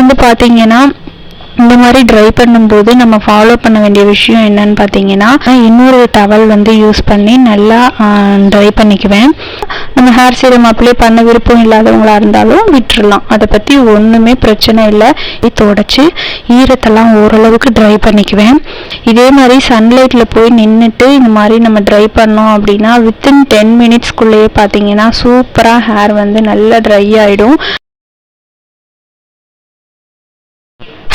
வந்து பார்த்தீங்கன்னா இந்த மாதிரி ட்ரை பண்ணும்போது நம்ம ஃபாலோ பண்ண வேண்டிய விஷயம் என்னன்னு பார்த்தீங்கன்னா, இன்னொரு டவல் வந்து யூஸ் பண்ணி நல்லா ட்ரை பண்ணிக்குவேன். நம்ம ஹேர் சீரம் அப்ளை பண்ண விருப்பம் இல்லாதவங்களா இருந்தாலும் விட்டுறலாம், அதை பற்றி ஒன்றுமே பிரச்சனை இல்லை. தொடச்சி ஈரத்தெல்லாம் ஓரளவுக்கு ட்ரை பண்ணிக்குவேன். இதே மாதிரி சன்லைட்டில் போய் நின்றுட்டு இந்த மாதிரி நம்ம ட்ரை பண்ணோம் அப்படின்னா வித்தின் 10 மினிட்ஸ்க்குள்ளேயே பார்த்தீங்கன்னா சூப்பராக ஹேர் வந்து நல்லா ட்ரை ஆகிடும்.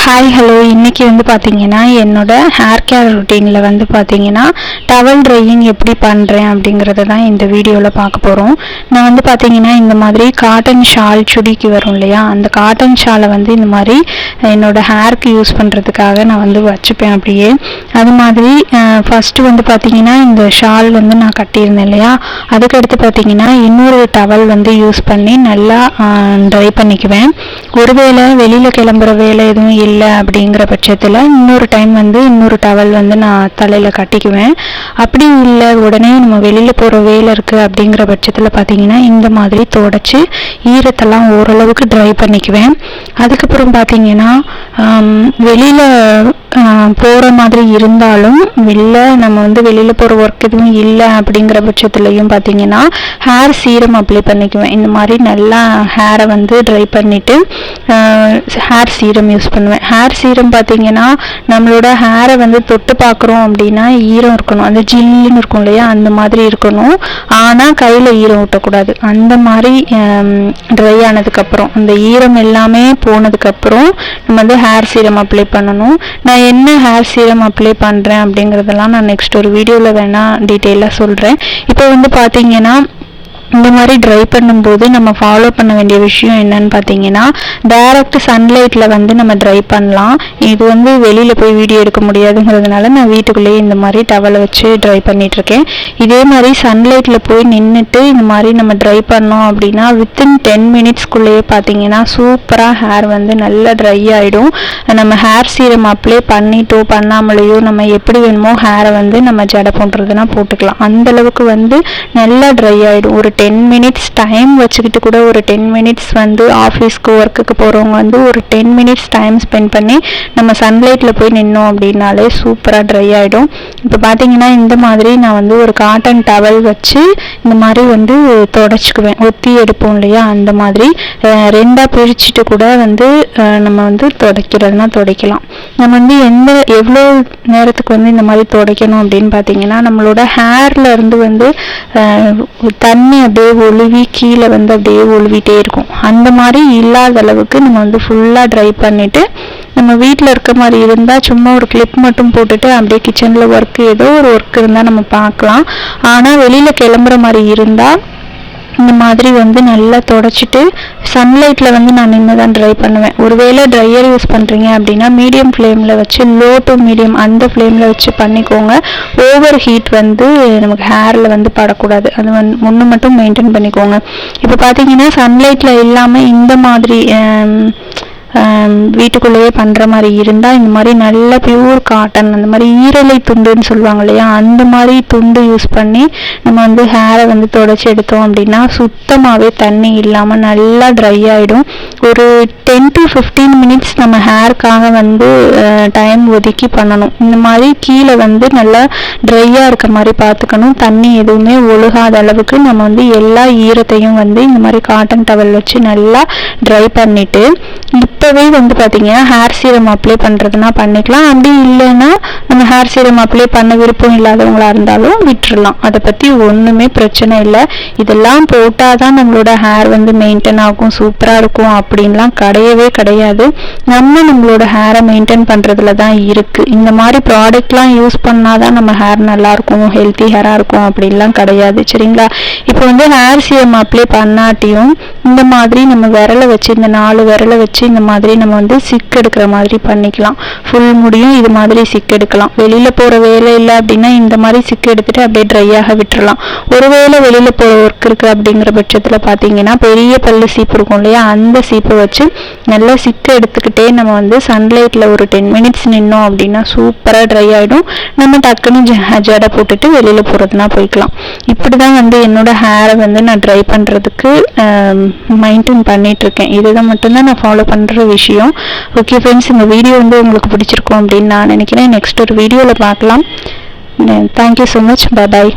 ஹாய் ஹலோ, இன்றைக்கி வந்து பார்த்தீங்கன்னா என்னோட ஹேர் கேர் ரொட்டீனில் வந்து பார்த்தீங்கன்னா டவல் ட்ரையிங் எப்படி பண்ணுறேன் அப்படிங்கிறத தான் இந்த வீடியோவில் பார்க்க போகிறோம். நான் வந்து பார்த்தீங்கன்னா இந்த மாதிரி காட்டன் ஷால் சுடிக்கு வரும் இல்லையா, அந்த காட்டன் ஷாலை வந்து இந்த மாதிரி என்னோடய ஹேருக்கு யூஸ் பண்ணுறதுக்காக நான் வந்து வச்சுப்பேன் அப்படியே. அது மாதிரி ஃபஸ்ட்டு வந்து பார்த்தீங்கன்னா இந்த ஷால் வந்து நான் கட்டியிருந்தேன் இல்லையா, அதுக்கடுத்து பார்த்தீங்கன்னா இன்னொரு டவல் வந்து யூஸ் பண்ணி நல்லா ட்ரை பண்ணிக்குவேன். ஒருவேளை வெளியில் கிளம்புற வேலை எதுவும் இல்லை அப்படிங்கிற பட்சத்தில் இன்னொரு டைம் வந்து இன்னொரு டவல் வந்து நான் தலையில் கட்டிக்குவேன். அப்படி இல்லை உடனே நம்ம வெளியில் போகிற வேலை இருக்குது அப்படிங்கிற பட்சத்தில் பார்த்தீங்கன்னா இந்த மாதிரி தொடச்சி ஈரத்தெல்லாம் ஓரளவுக்கு ட்ரை பண்ணிக்குவேன். அதுக்கப்புறம் பார்த்தீங்கன்னா வெளியில் போகிற மாதிரி இருந்தாலும் இல்லை நம்ம வந்து வெளியில் போகிற ஒர்க் எதுவும் இல்லை அப்படிங்கிற பட்சத்துலையும் பார்த்தீங்கன்னா ஹேர் சீரம் அப்ளை பண்ணிக்குவேன். இந்த மாதிரி நல்லா ஹேரை வந்து ட்ரை பண்ணிவிட்டு ஹேர் சீரம் யூஸ் பண்ணுவேன். ஹேர் சீரம் பார்த்தீங்கன்னா நம்மளோட ஹேரை வந்து தொட்டு பார்க்குறோம் அப்படின்னா ஈரம் இருக்கணும், அந்த ஜில்லுன்னு இருக்கும் இல்லையா, அந்த மாதிரி இருக்கணும். ஆனால் கையில் ஈரம் ஊட்டக்கூடாது. அந்த மாதிரி ட்ரை ஆனதுக்கப்புறம் அந்த ஈரம் எல்லாமே போனதுக்கப்புறம் நம்ம வந்து ஹேர் சீரம் அப்ளை பண்ணணும். நான் என்ன ஹேர் சீரம் அப்ளை பண்ணுறேன் அப்படிங்கிறதெல்லாம் நான் நெக்ஸ்ட் ஒரு வீடியோவில் வேணால் டீட்டெயிலாக சொல்கிறேன். இப்போ வந்து பார்த்தீங்கன்னா இந்த மாதிரி ட்ரை பண்ணும்போது நம்ம ஃபாலோ பண்ண வேண்டிய விஷயம் என்னன்னு பார்த்தீங்கன்னா, டைரக்ட் சன்லைட்டில் வந்து நம்ம ட்ரை பண்ணலாம். இது வந்து வெளியில் போய் வீடியோ எடுக்க முடியாதுங்கிறதுனால நான் வீட்டுக்குள்ளேயே இந்த மாதிரி டவலை வச்சு ட்ரை பண்ணிகிட்ருக்கேன். இதே மாதிரி சன்லைட்டில் போய் நின்றுட்டு இந்த மாதிரி நம்ம ட்ரை பண்ணோம் அப்படின்னா வித்தின் 10 மினிட்ஸ்க்குள்ளேயே பார்த்தீங்கன்னா சூப்பராக ஹேர் வந்து நல்லா ட்ரை ஆகிடும். நம்ம ஹேர் சீரம் அப்ளை பண்ணிட்டோ பண்ணாமலேயோ நம்ம எப்படி வேணுமோ ஹேரை வந்து நம்ம ஜடை போட்டுறதுனா போட்டுக்கலாம். அந்தளவுக்கு வந்து நல்லா ட்ரை ஆகிடும். ஒரு 10 மினிட்ஸ் டைம் வச்சுக்கிட்டு கூட ஒரு 10 மினிட்ஸ் வந்து ஆஃபீஸ்க்கு ஒர்க்குக்கு போகிறவங்க வந்து ஒரு 10 மினிட்ஸ் டைம் ஸ்பெண்ட் பண்ணி நம்ம சன்லைட்டில் போய் நின்னோம் அப்படின்னாலே சூப்பராக ட்ரை ஆகிடும். இப்போ பார்த்தீங்கன்னா இந்த மாதிரி நான் வந்து ஒரு காட்டன் டவல் வச்சு இந்த மாதிரி வந்து தொடச்சிக்குவேன். ஒத்தி எடுப்போம் இல்லையா, அந்த மாதிரி ரெண்டாக பிரிச்சுட்டு கூட வந்து நம்ம வந்து துடைக்கிறதுனா துடைக்கலாம். நம்ம வந்து எவ்வளோ நேரத்துக்கு வந்து இந்த மாதிரி துடைக்கணும் அப்படின்னு பார்த்தீங்கன்னா நம்மளோட ஹேரில் இருந்து வந்து தண்ணி அப்படியே ஒழுவி கீழே வந்து அப்படியே ஒழுவிட்டே இருக்கும். அந்த மாதிரி இல்லாத அளவுக்கு நம்ம வந்து ஃபுல்லாக ட்ரை பண்ணிவிட்டு நம்ம வீட்டில் இருக்க மாதிரி இருந்தால் சும்மா ஒரு கிளிப் மட்டும் போட்டுட்டு அப்படியே கிச்சனில் ஒர்க்கு ஏதோ ஒரு ஒர்க் இருந்தால் நம்ம பார்க்கலாம். ஆனால் வெளியில் கிளம்புற மாதிரி இருந்தால் இந்த மாதிரி வந்து நல்லா தொடச்சிட்டு சன்லைட்டில் வந்து நான் நின்று தான் ட்ரை பண்ணுவேன். ஒருவேளை ட்ரையர் யூஸ் பண்ணுறீங்க அப்படின்னா மீடியம் ஃப்ளேமில் வச்சு லோ டு மீடியம் அந்த ஃப்ளேமில் வச்சு பண்ணிக்கோங்க. ஓவர் ஹீட் வந்து நமக்கு ஹேரில் வந்து படக்கூடாது. அது வந்து ஒன்று மட்டும் மெயின்டைன் பண்ணிக்கோங்க. இப்போ பார்த்தீங்கன்னா சன்லைட்டில் இல்லாமல் இந்த மாதிரி வீட்டுக்குள்ளேயே பண்ணுற மாதிரி இருந்தால் இந்த மாதிரி நல்ல பியூர் காட்டன் அந்த மாதிரி ஈரலை துண்டுன்னு சொல்லுவாங்க இல்லையா, அந்த மாதிரி துண்டு யூஸ் பண்ணி நம்ம வந்து ஹேரை வந்து தொடச்சி எடுத்தோம் அப்படின்னா சுத்தமாகவே தண்ணி இல்லாமல் நல்லா ட்ரை ஆகிடும். ஒரு 10 to 15 மினிட்ஸ் நம்ம ஹேருக்காக வந்து டைம் ஒதுக்கி பண்ணணும். இந்த மாதிரி கீழே வந்து நல்லா ட்ரையாக இருக்க மாதிரி பார்த்துக்கணும். தண்ணி எதுவுமே ஒழுகாத அளவுக்கு நம்ம வந்து எல்லா ஈரத்தையும் வந்து இந்த மாதிரி காட்டன் டவல் வச்சு நல்லா ட்ரை பண்ணிவிட்டு இப்போவே வந்து பார்த்தீங்கன்னா ஹேர் சீரம் அப்ளை பண்ணுறதுனா பண்ணிக்கலாம். அப்படி இல்லைன்னா நம்ம ஹேர் சீரம் அப்ளை பண்ண விருப்பம் இல்லாதவங்களா இருந்தாலும் விட்டுறலாம், அதை பற்றி ஒன்றுமே பிரச்சனை இல்லை. இதெல்லாம் போட்டால் தான் நம்மளோட ஹேர் வந்து மெயின்டைன் ஆகும், சூப்பராக இருக்கும் அப்படின்லாம் கிடையவே கிடையாது. நம்மளோட ஹேரை மெயின்டைன் பண்ணுறதுல தான் இருக்குது. இந்த மாதிரி ப்ராடக்ட்லாம் யூஸ் பண்ணால் தான் நம்ம ஹேர் நல்லாயிருக்கும், ஹெல்த்தி ஹேராக இருக்கும் அப்படின்லாம் கிடையாது, சரிங்களா? இப்போ வந்து ஹேர் சீரம் அப்ளை பண்ணாட்டியும் இந்த மாதிரி நம்ம விரலை வச்சு இந்த 4 விரலை வச்சு இந்த மாதிரி நம்ம வந்து சிக் எடுக்கிற மாதிரி பண்ணிக்கலாம். ஃபுல் முடியும் இது மாதிரி சிக் எடுக்கலாம். வெளியில் போகிற வேலை இல்லை அப்படின்னா இந்த மாதிரி சிக் எடுத்துகிட்டு அப்படியே ட்ரையாக விட்டுறலாம். ஒருவேளை வெளியில் போகிற ஒர்க் இருக்குது அப்படிங்கிற பட்சத்தில் பார்த்தீங்கன்னா பெரிய பல்லு சீப்பு இருக்கும் இல்லையா, அந்த சீப்பை வச்சு நல்லா சிக்கு எடுத்துக்கிட்டே நம்ம வந்து சன்லைட்டில் ஒரு 10 மினிட்ஸ் நின்னோம் அப்படின்னா சூப்பராக ட்ரை ஆகிடும். நம்ம டக்குன்னு ஜடை போட்டுட்டு வெளியில் போகிறதுனா போய்க்கலாம். இப்படி தான் வந்து என்னோடய ஹேரை வந்து நான் ட்ரை பண்ணுறதுக்கு மெயின்டைன் பண்ணிகிட்ருக்கேன். இதுதான் மட்டும்தான் நான் ஃபாலோ பண்ணுற விஷயம். ஓகே ஃப்ரெண்ட்ஸ், இந்த வீடியோ வந்து உங்களுக்கு பிடிச்சிருக்கும் அப்படின்னு நான் நினைக்கிறேன். நெக்ஸ்ட் ஒரு வீடியோவில் பார்க்கலாம். Thank you so much. பாய்.